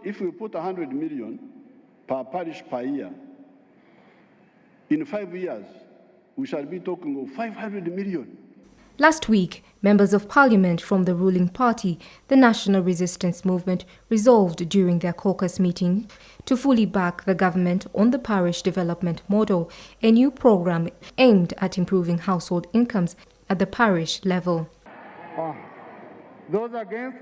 If we put 100 million per parish per year, in 5 years, we shall be talking of 500 million. Last week, members of parliament from the ruling party, the National Resistance Movement, resolved during their caucus meeting to fully back the government on the parish development model, a new program aimed at improving household incomes at the parish level. Those against?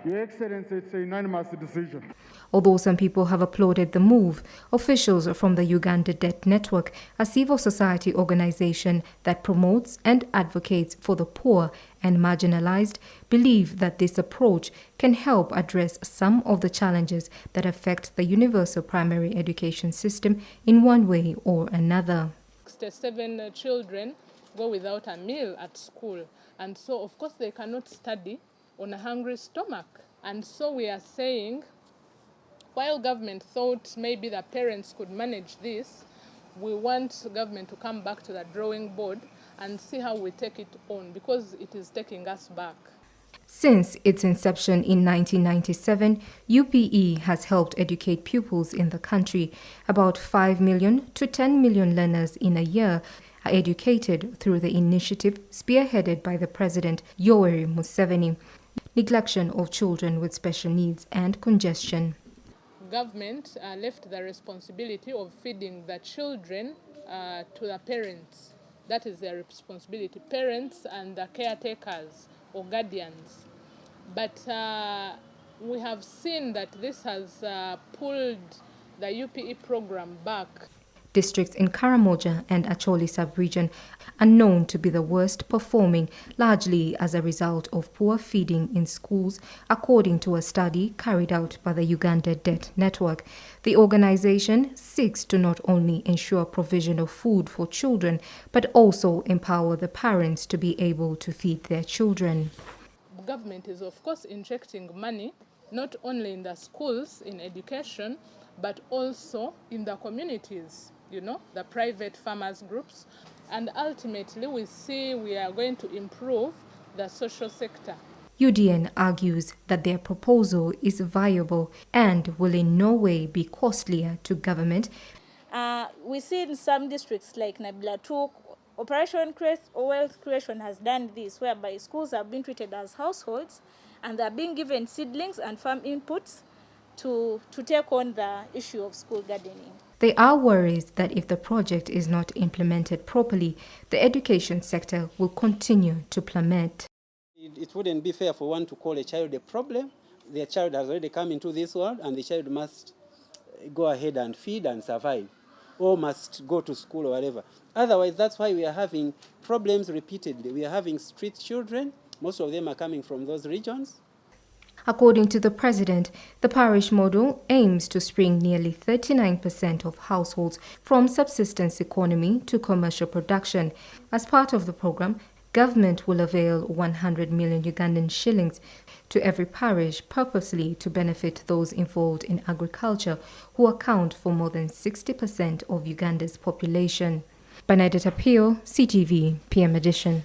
Your Excellency, it's a unanimous decision. Although some people have applauded the move, officials from the Uganda Debt Network, a civil society organization that promotes and advocates for the poor and marginalized, believe that this approach can help address some of the challenges that affect the universal primary education system in one way or another. 67 children go without a meal at school, and so of course they cannot study on a hungry stomach. And so we are saying, while government thought maybe the parents could manage this, we want government to come back to the drawing board and see how we take it on, because it is taking us back. Since its inception in 1997, UPE has helped educate pupils in the country. About 5 million to 10 million learners in a year are educated through the initiative spearheaded by the President Yoweri Museveni. Neglection of children with special needs and congestion. Government left the responsibility of feeding the children to the parents. That is their responsibility, parents and the caretakers or guardians. But we have seen that this has pulled the UPE program back. Districts in Karamoja and Acholi sub-region are known to be the worst performing, largely as a result of poor feeding in schools, according to a study carried out by the Uganda Debt Network. The organization seeks to not only ensure provision of food for children, but also empower the parents to be able to feed their children. Government is of course injecting money, not only in the schools, in education, but also in the communities, the private farmers groups. And ultimately, we see we are going to improve the social sector. UDN argues that their proposal is viable and will in no way be costlier to government. We see in some districts like Nabila 2, Operation Wealth Creation has done this, whereby schools are being treated as households and they are being given seedlings and farm inputs to take on the issue of school gardening. There are worries that if the project is not implemented properly, the education sector will continue to plummet. It wouldn't be fair for one to call a child a problem. Their child has already come into this world and the child must go ahead and feed and survive, or must go to school or whatever. Otherwise, that's why we are having problems repeatedly. We are having street children. Most of them are coming from those regions. According to the President, the parish model aims to spring nearly 39% of households from subsistence economy to commercial production. As part of the program, government will avail 100 million Ugandan shillings to every parish purposely to benefit those involved in agriculture, who account for more than 60% of Uganda's population. Bernadette Appeal, CTV, PM Edition.